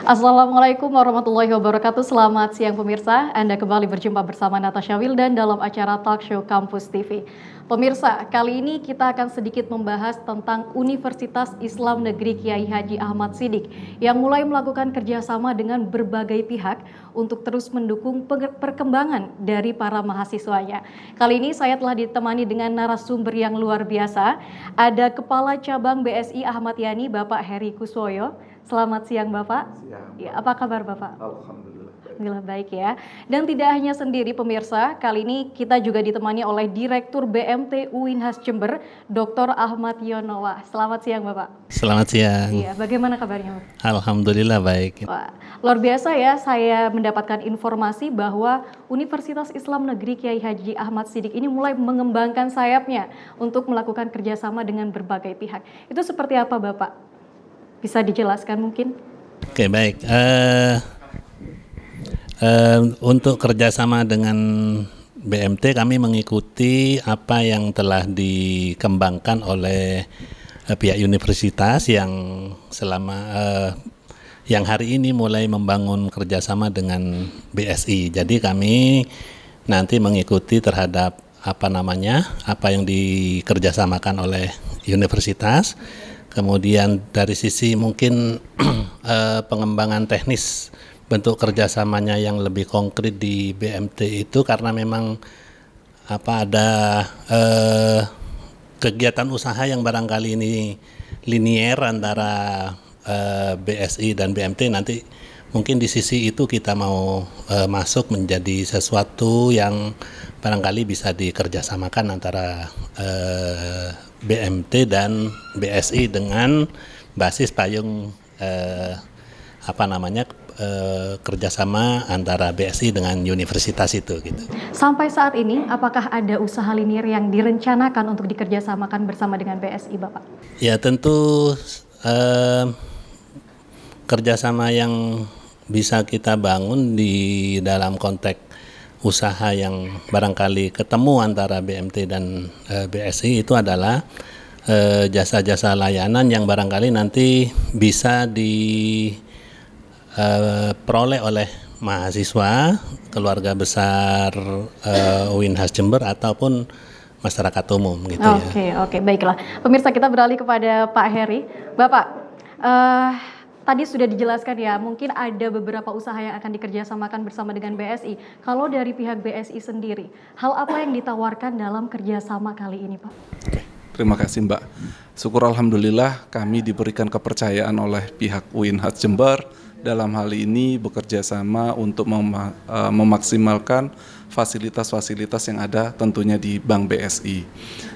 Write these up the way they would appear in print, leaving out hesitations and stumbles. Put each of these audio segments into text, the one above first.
Assalamualaikum warahmatullahi wabarakatuh. Selamat siang pemirsa. Anda kembali berjumpa bersama Natasha Wildan dalam acara Talk Show Kampus TV. Pemirsa, kali ini kita akan sedikit membahas tentang Universitas Islam Negeri Kiai Haji Ahmad Siddiq yang mulai melakukan kerjasama dengan berbagai pihak untuk terus mendukung perkembangan dari para mahasiswanya. Kali ini saya telah ditemani dengan narasumber yang luar biasa. Ada Kepala Cabang BSI Ahmad Yani, Bapak Heri Kuswoyo. Selamat siang Bapak. Siang. Ya, apa kabar Bapak? Alhamdulillah. Alhamdulillah baik ya. Dan tidak hanya sendiri pemirsa, kali ini kita juga ditemani oleh Direktur BMT UINHAS Jember, Dr. Ahmad Yonowa. Selamat siang Bapak. Selamat siang. Iya, bagaimana kabarnya Bapak? Alhamdulillah baik. Wah, luar biasa ya, saya mendapatkan informasi bahwa Universitas Islam Negeri Kiai Haji Ahmad Siddiq ini mulai mengembangkan sayapnya untuk melakukan kerjasama dengan berbagai pihak. Itu seperti apa Bapak? Bisa dijelaskan mungkin? Oke baik. Untuk kerjasama dengan BMT kami mengikuti apa yang telah dikembangkan oleh pihak universitas yang yang hari ini mulai membangun kerjasama dengan BSI. Jadi kami nanti mengikuti terhadap apa yang dikerjasamakan oleh universitas. Kemudian dari sisi mungkin pengembangan teknis bentuk kerjasamanya yang lebih konkret di BMT itu karena memang ada kegiatan usaha yang barangkali ini linier antara BSI dan BMT. Nanti mungkin di sisi itu kita mau masuk menjadi sesuatu yang barangkali bisa dikerjasamakan antara BMT dan BSI dengan basis payung kerjasama antara BSI dengan universitas itu gitu. Sampai saat ini apakah ada usaha linier yang direncanakan untuk dikerjasamakan bersama dengan BSI Bapak? Ya tentu kerjasama yang bisa kita bangun di dalam konteks usaha yang barangkali ketemu antara BMT dan BSI itu adalah jasa-jasa layanan yang barangkali nanti bisa diperoleh oleh mahasiswa, keluarga besar UINHAS Jember ataupun masyarakat umum gitu ya. Oke, baiklah. Pemirsa, kita beralih kepada Pak Heri. Bapak, tadi sudah dijelaskan ya, mungkin ada beberapa usaha yang akan dikerjasamakan bersama dengan BSI. Kalau dari pihak BSI sendiri, hal apa yang ditawarkan dalam kerjasama kali ini Pak? Oke, terima kasih Mbak. Syukur Alhamdulillah kami diberikan kepercayaan oleh pihak UINHAS Jember dalam hal ini bekerja sama untuk memaksimalkan fasilitas-fasilitas yang ada tentunya di Bank BSI.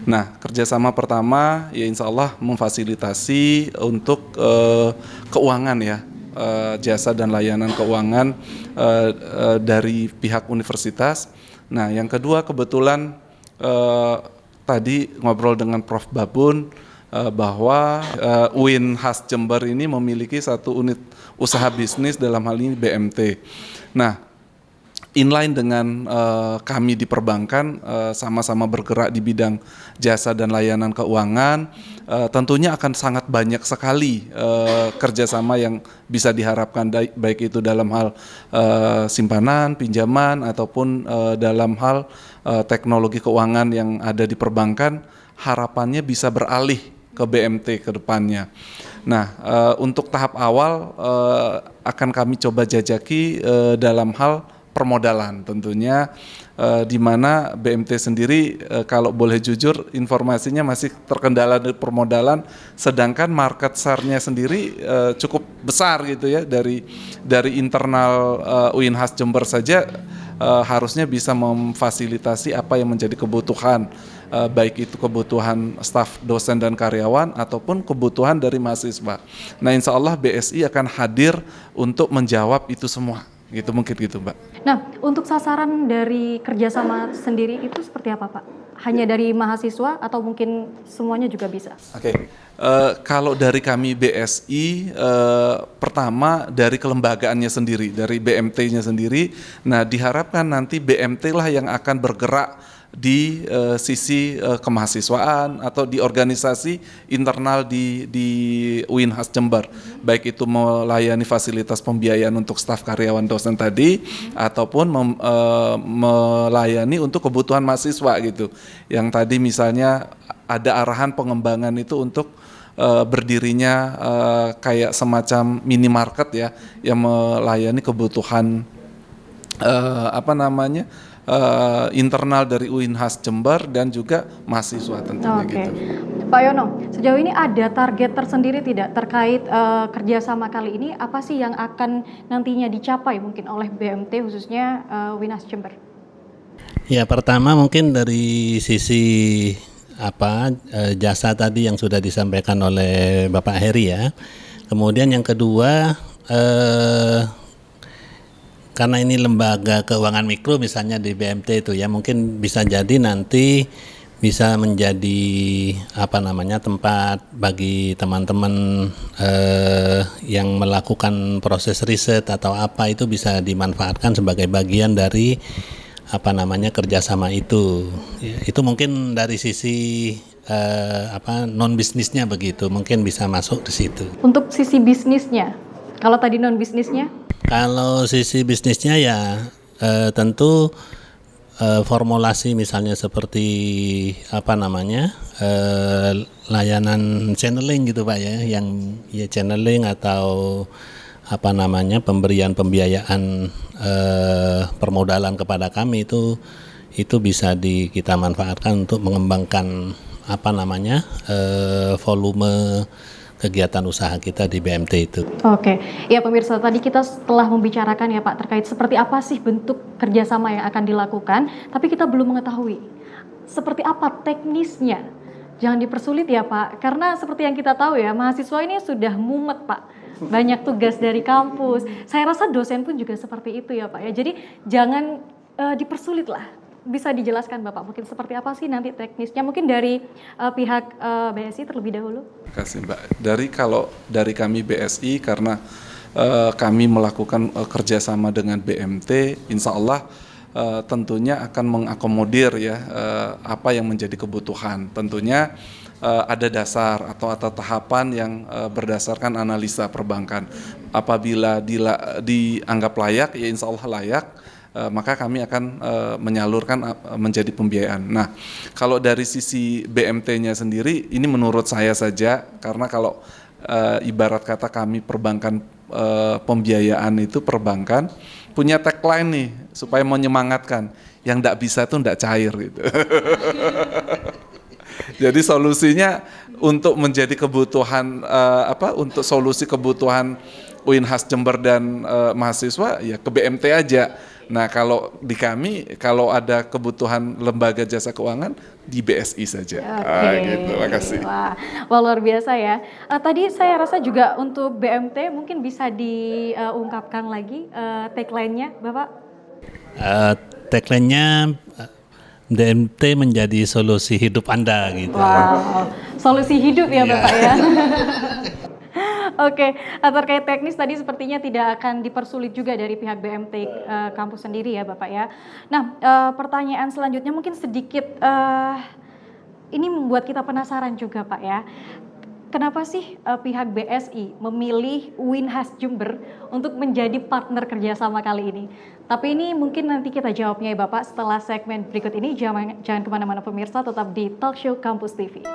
Nah, kerjasama pertama ya insya Allah memfasilitasi untuk keuangan ya, jasa dan layanan keuangan dari pihak universitas. Nah, yang kedua kebetulan tadi ngobrol dengan Prof. Babun bahwa UINHAS Jember ini memiliki satu unit usaha bisnis dalam hal ini BMT. Nah, inline dengan kami di perbankan sama-sama bergerak di bidang jasa dan layanan keuangan, tentunya akan sangat banyak sekali kerjasama yang bisa diharapkan baik itu dalam hal simpanan, pinjaman ataupun dalam hal teknologi keuangan yang ada di perbankan, harapannya bisa beralih ke BMT ke depannya. Nah, untuk tahap awal akan kami coba jajaki dalam hal permodalan tentunya, di mana BMT sendiri kalau boleh jujur informasinya masih terkendala di permodalan, sedangkan market share-nya sendiri cukup besar gitu ya, dari internal UINHAS Jember saja harusnya bisa memfasilitasi apa yang menjadi kebutuhan, baik itu kebutuhan staf dosen dan karyawan ataupun kebutuhan dari mahasiswa. Nah, insya Allah BSI akan hadir untuk menjawab itu semua. Gitu mungkin gitu Mbak. Nah, untuk sasaran dari kerjasama sendiri itu seperti apa Pak? Hanya dari mahasiswa atau mungkin semuanya juga bisa? Oke. Kalau dari kami BSI, pertama dari kelembagaannya sendiri, dari BMT-nya sendiri. Nah, diharapkan nanti BMT lah yang akan bergerak di sisi kemahasiswaan atau di organisasi internal di UINHAS Jember, baik itu melayani fasilitas pembiayaan untuk staf karyawan dosen tadi ataupun melayani untuk kebutuhan mahasiswa gitu. Yang tadi misalnya ada arahan pengembangan itu untuk berdirinya kayak semacam minimarket ya yang melayani kebutuhan internal dari UINHAS Jember dan juga mahasiswa tentunya gitu. Pak Yono, sejauh ini ada target tersendiri tidak terkait kerjasama kali ini? Apa sih yang akan nantinya dicapai mungkin oleh BMT khususnya UINHAS Jember? Ya, pertama mungkin dari sisi jasa tadi yang sudah disampaikan oleh Bapak Heri ya. Kemudian yang kedua, karena ini lembaga keuangan mikro misalnya di BMT itu ya, mungkin bisa jadi nanti bisa menjadi tempat bagi teman-teman yang melakukan proses riset atau apa itu bisa dimanfaatkan sebagai bagian dari kerjasama itu. Ya, itu mungkin dari sisi non bisnisnya begitu, mungkin bisa masuk di situ. Untuk sisi bisnisnya, kalau tadi non bisnisnya? Kalau sisi bisnisnya ya tentu formulasi misalnya seperti layanan channeling gitu Pak ya, yang ya channeling atau pemberian pembiayaan permodalan kepada kami itu bisa kita manfaatkan untuk mengembangkan volume kegiatan usaha kita di BMT itu. Oke, ya pemirsa, tadi kita setelah membicarakan ya Pak terkait seperti apa sih bentuk kerjasama yang akan dilakukan, tapi kita belum mengetahui seperti apa teknisnya. Jangan dipersulit ya Pak, karena seperti yang kita tahu ya, mahasiswa ini sudah mumet Pak, banyak tugas dari kampus. Saya rasa dosen pun juga seperti itu ya Pak ya, jadi jangan dipersulit lah. Bisa dijelaskan Bapak, mungkin seperti apa sih nanti teknisnya, mungkin dari pihak BSI terlebih dahulu. Terima kasih Mbak. Dari kami BSI, karena kami melakukan kerjasama dengan BMT, insya Allah tentunya akan mengakomodir ya apa yang menjadi kebutuhan. Tentunya ada dasar atau tahapan yang berdasarkan analisa perbankan. Apabila dianggap layak, ya insya Allah layak, maka kami akan menyalurkan menjadi pembiayaan. Nah, kalau dari sisi BMT-nya sendiri, ini menurut saya saja, karena kalau ibarat kata kami perbankan, pembiayaan itu perbankan, punya tagline nih, supaya menyemangatkan, yang tidak bisa itu tidak cair gitu. Jadi solusinya untuk menjadi kebutuhan, untuk solusi kebutuhan UINHAS Jember dan mahasiswa, ya ke BMT aja. Nah, kalau di kami, kalau ada kebutuhan lembaga jasa keuangan, di BSI saja. Gitu, makasih. Wah, luar biasa ya. Tadi saya rasa juga untuk BMT mungkin bisa diungkapkan lagi tagline-nya, Bapak. Tagline-nya BMT menjadi solusi hidup Anda gitu. Wow, solusi hidup ya Bapak ya. Oke, terkait teknis tadi sepertinya tidak akan dipersulit juga dari pihak BMT kampus sendiri ya Bapak ya. Nah, pertanyaan selanjutnya mungkin sedikit, ini membuat kita penasaran juga Pak ya. Kenapa sih pihak BSI memilih UINHAS Jember untuk menjadi partner kerjasama kali ini? Tapi ini mungkin nanti kita jawabnya ya Bapak setelah segmen berikut ini. Jangan kemana-mana pemirsa, tetap di Talkshow Kampus TV.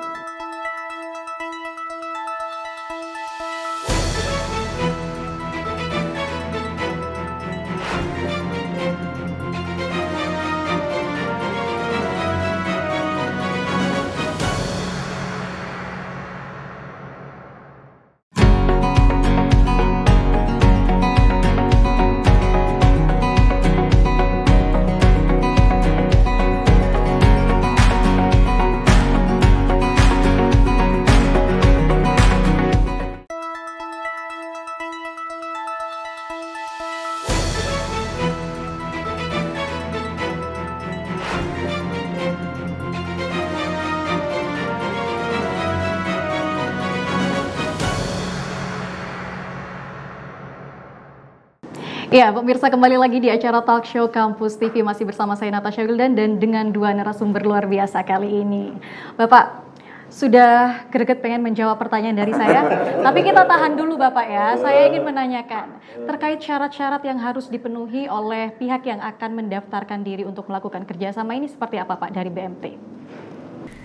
Ya, pemirsa, kembali lagi di acara Talk Show Kampus TV, masih bersama saya Natasha Wildan dan dengan dua narasumber luar biasa kali ini. Bapak, sudah greget pengen menjawab pertanyaan dari saya, tapi kita tahan dulu Bapak ya. Saya ingin menanyakan terkait syarat-syarat yang harus dipenuhi oleh pihak yang akan mendaftarkan diri untuk melakukan kerjasama ini seperti apa Pak dari BMT?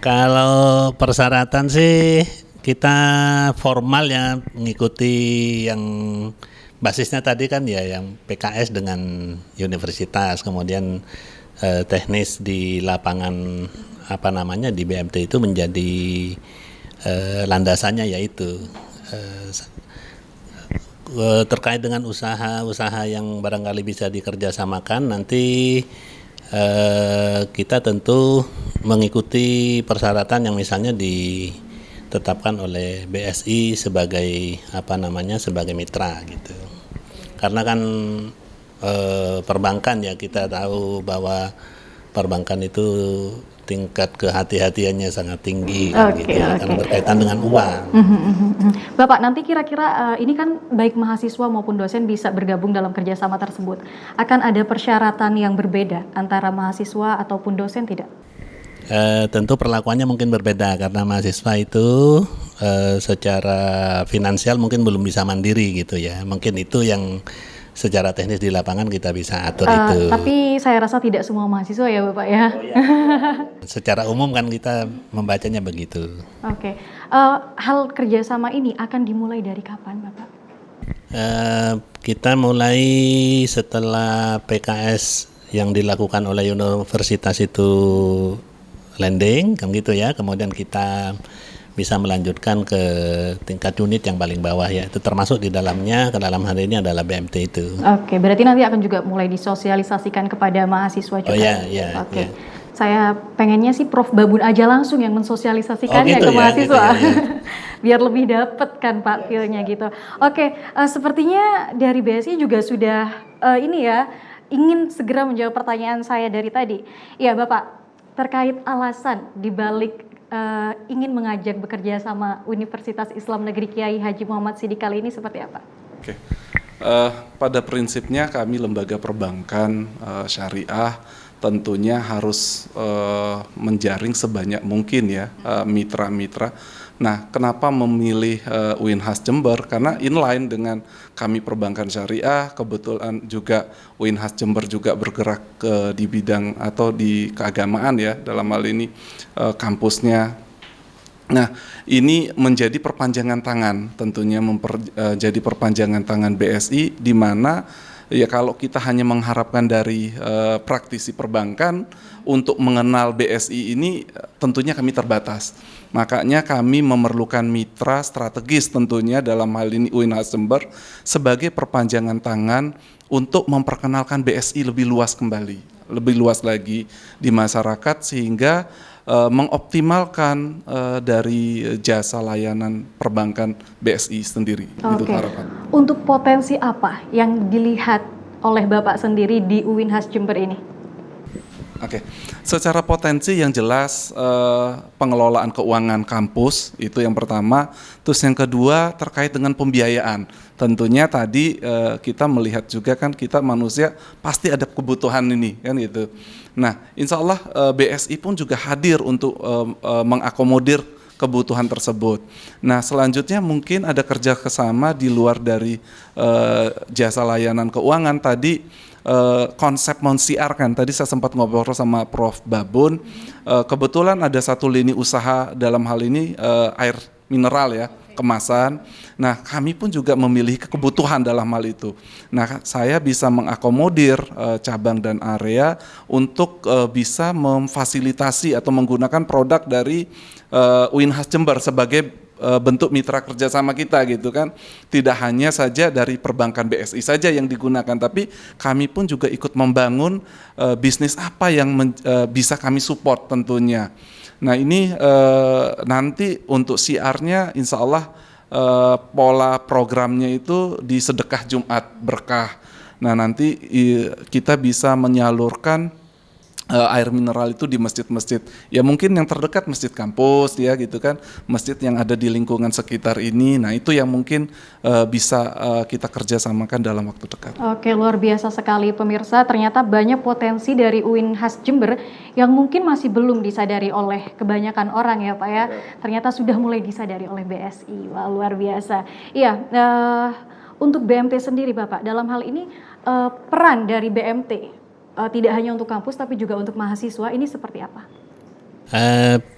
Kalau persyaratan sih kita formal ya mengikuti yang basisnya tadi kan ya yang PKS dengan universitas, kemudian teknis di lapangan apa namanya di BMT itu menjadi landasannya, yaitu terkait dengan usaha-usaha yang barangkali bisa dikerjasamakan nanti kita tentu mengikuti persyaratan yang misalnya ditetapkan oleh BSI sebagai apa namanya sebagai mitra gitu. Karena kan perbankan ya, kita tahu bahwa perbankan itu tingkat kehati-hatiannya sangat tinggi gitu ya, karena berkaitan dengan uang. Bapak, nanti kira-kira ini kan baik mahasiswa maupun dosen bisa bergabung dalam kerjasama tersebut. Akan ada persyaratan yang berbeda antara mahasiswa ataupun dosen tidak? Tentu perlakuannya mungkin berbeda karena mahasiswa itu secara finansial mungkin belum bisa mandiri gitu ya. Mungkin itu yang secara teknis di lapangan kita bisa atur itu. Tapi saya rasa tidak semua mahasiswa ya Bapak ya. Oh, iya. Secara umum kan kita membacanya begitu. Oke. Hal kerjasama ini akan dimulai dari kapan Bapak? Kita mulai setelah PKS yang dilakukan oleh universitas itu landing, kan gitu ya. Kemudian kita bisa melanjutkan ke tingkat unit yang paling bawah ya. Itu termasuk di dalamnya, ke dalam hal ini adalah BMT itu. Oke, berarti nanti akan juga mulai disosialisasikan kepada mahasiswa juga. Oh iya. Oke. Ya. Saya pengennya sih Prof Babun aja langsung yang mensosialisasikannya ke mahasiswa. Gitu ya. Biar lebih dapet kan Pak feel-nya gitu. Oke, sepertinya dari BSI juga sudah ini ya, ingin segera menjawab pertanyaan saya dari tadi. Iya Bapak, terkait alasan dibalik ingin mengajak bekerja sama Universitas Islam Negeri Kiai Haji Muhammad Sidik kali ini seperti apa? Oke. Pada prinsipnya kami lembaga perbankan syariah tentunya harus menjaring sebanyak mungkin ya mitra-mitra. Nah, kenapa memilih UINHAS Jember? Karena inline dengan kami perbankan syariah, kebetulan juga UINHAS Jember juga bergerak di bidang atau di keagamaan ya, dalam hal ini kampusnya. Nah, ini menjadi perpanjangan tangan, tentunya jadi perpanjangan tangan BSI, di mana ya kalau kita hanya mengharapkan dari praktisi perbankan untuk mengenal BSI ini tentunya kami terbatas. Makanya kami memerlukan mitra strategis tentunya dalam hal ini UINHAS Jember sebagai perpanjangan tangan untuk memperkenalkan BSI lebih luas kembali, lebih luas lagi di masyarakat sehingga mengoptimalkan dari jasa layanan perbankan BSI sendiri. Itu harapan. Untuk potensi apa yang dilihat oleh Bapak sendiri di UINHAS Jember ini? Oke, secara potensi yang jelas pengelolaan keuangan kampus itu yang pertama. Terus yang kedua terkait dengan pembiayaan. Tentunya tadi kita melihat juga kan kita manusia pasti ada kebutuhan ini kan gitu. Nah, insya Allah BSI pun juga hadir untuk mengakomodir kebutuhan tersebut. Nah, selanjutnya mungkin ada kerjasama di luar dari jasa layanan keuangan tadi. Konsep mensiarkan, tadi saya sempat ngobrol sama Prof Babun, kebetulan ada satu lini usaha dalam hal ini air mineral ya, kemasan. Nah, kami pun juga memiliki kebutuhan dalam hal itu. Nah, saya bisa mengakomodir cabang dan area untuk bisa memfasilitasi atau menggunakan produk dari UINHAS Jember sebagai bentuk mitra kerjasama kita gitu kan. Tidak hanya saja dari perbankan BSI saja yang digunakan, tapi kami pun juga ikut membangun bisnis apa yang bisa kami support tentunya. Nah ini nanti untuk siarnya insya Allah pola programnya itu di sedekah Jumat berkah. Nah nanti kita bisa menyalurkan air mineral itu di masjid-masjid. Ya mungkin yang terdekat masjid kampus ya gitu kan, masjid yang ada di lingkungan sekitar ini. Nah itu yang mungkin bisa kita kerjasamakan dalam waktu dekat. Oke, luar biasa sekali pemirsa. Ternyata banyak potensi dari UIN Has Jember yang mungkin masih belum disadari oleh kebanyakan orang ya Pak ya. Ternyata sudah mulai disadari oleh BSI. Wah, luar biasa. Iya, untuk BMT sendiri Bapak, dalam hal ini peran dari BMT tidak hanya untuk kampus tapi juga untuk mahasiswa ini seperti apa?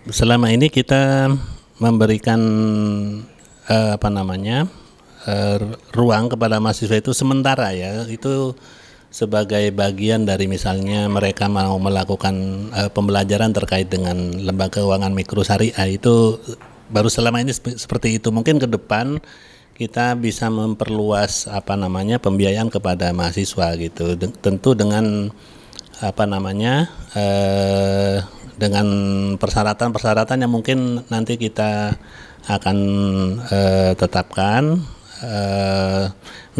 Selama ini kita memberikan ruang kepada mahasiswa itu sementara ya, itu sebagai bagian dari misalnya mereka mau melakukan pembelajaran terkait dengan lembaga keuangan mikro syariah, itu baru selama ini seperti itu. Mungkin ke depan kita bisa memperluas pembiayaan kepada mahasiswa gitu. Tentu dengan dengan persyaratan-persyaratan yang mungkin nanti kita akan tetapkan.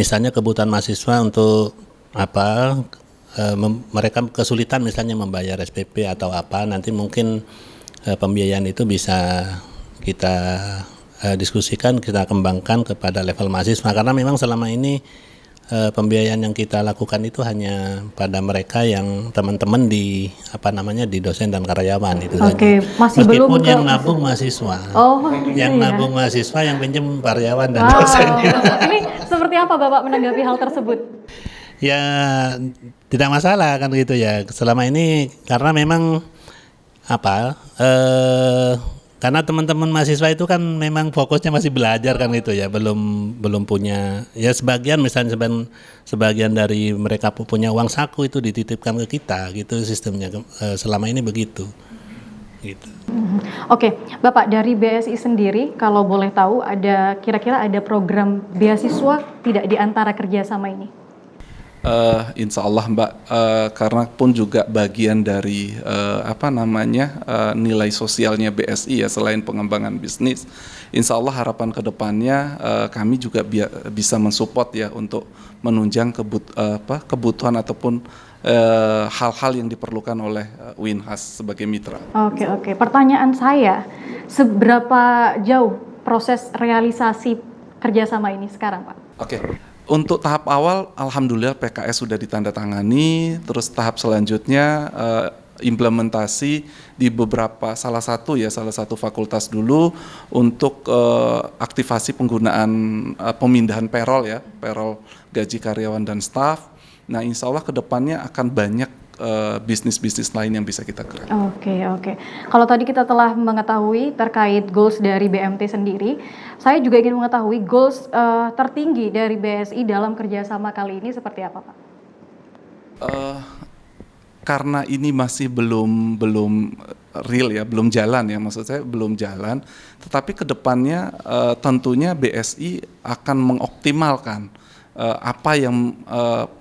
Misalnya kebutuhan mahasiswa untuk mereka kesulitan misalnya membayar SPP atau apa, nanti mungkin pembiayaan itu bisa kita diskusikan, kita kembangkan kepada level mahasiswa, karena memang selama ini pembiayaan yang kita lakukan itu hanya pada mereka yang teman-teman di di dosen dan karyawan itu saja. Masih meskipun belum yang nabung mahasiswa, yang nabung mahasiswa, yang pinjam karyawan dan dosennya. Ini seperti apa Bapak menanggapi hal tersebut? Ya tidak masalah kan gitu ya. Selama ini karena memang karena teman-teman mahasiswa itu kan memang fokusnya masih belajar kan gitu ya, belum punya ya, sebagian dari mereka punya uang saku itu dititipkan ke kita gitu sistemnya, selama ini begitu gitu. Oke, Bapak, dari BSI sendiri kalau boleh tahu kira-kira ada program beasiswa tidak di antara kerjasama ini? Insya Allah Mbak, karena pun juga bagian dari nilai sosialnya BSI ya, selain pengembangan bisnis, insya Allah harapan kedepannya kami juga bisa mensupport ya untuk menunjang kebutuhan ataupun hal-hal yang diperlukan oleh UIN Has sebagai mitra. Oke. Pertanyaan saya, seberapa jauh proses realisasi kerjasama ini sekarang Pak? Oke. Untuk tahap awal, alhamdulillah PKS sudah ditandatangani. Terus tahap selanjutnya implementasi di salah satu fakultas dulu untuk aktivasi penggunaan pemindahan payroll gaji karyawan dan staf. Nah, insya Allah kedepannya akan banyak bisnis-bisnis lain yang bisa kita gerak. Oke. Kalau tadi kita telah mengetahui terkait goals dari BMT sendiri, saya juga ingin mengetahui goals tertinggi dari BSI dalam kerjasama kali ini seperti apa, Pak? Karena ini masih belum real ya, belum jalan ya, maksud saya belum jalan. Tetapi kedepannya tentunya BSI akan mengoptimalkan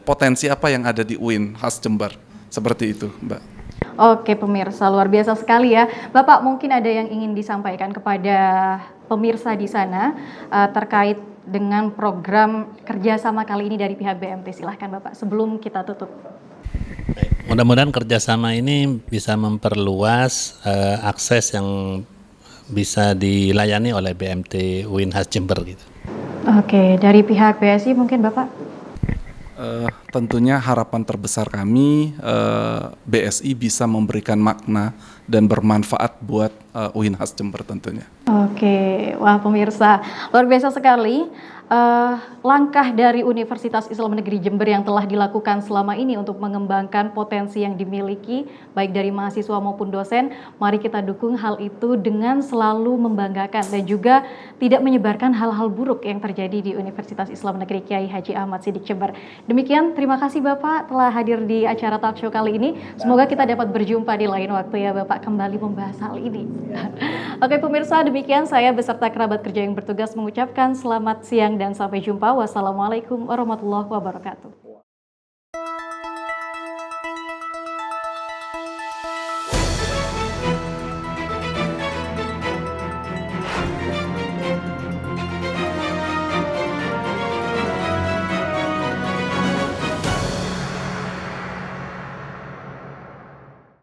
potensi apa yang ada di UIN Has Jember. Seperti itu, Mbak. Oke, pemirsa, luar biasa sekali ya. Bapak, mungkin ada yang ingin disampaikan kepada pemirsa di sana terkait dengan program kerjasama kali ini dari pihak BMT. Silahkan Bapak, sebelum kita tutup. Mudah-mudahan kerjasama ini bisa memperluas akses yang bisa dilayani oleh BMT UIN Has Jember gitu. Oke, dari pihak BSI mungkin Bapak? Tentunya harapan terbesar kami BSI bisa memberikan makna dan bermanfaat buat UIN Has Jember tentunya. Oke, wah pemirsa, luar biasa sekali langkah dari Universitas Islam Negeri Jember yang telah dilakukan selama ini untuk mengembangkan potensi yang dimiliki baik dari mahasiswa maupun dosen. Mari kita dukung hal itu dengan selalu membanggakan dan juga tidak menyebarkan hal-hal buruk yang terjadi di Universitas Islam Negeri Kiai Haji Ahmad Siddiq Jember. Demikian, terima kasih Bapak telah hadir di acara talk show kali ini. Semoga kita dapat berjumpa di lain waktu ya Bapak, kembali membahas hal ini. Oke pemirsa, demikian saya beserta kerabat kerja yang bertugas mengucapkan selamat siang dan sampai jumpa. Wassalamualaikum warahmatullahi wabarakatuh.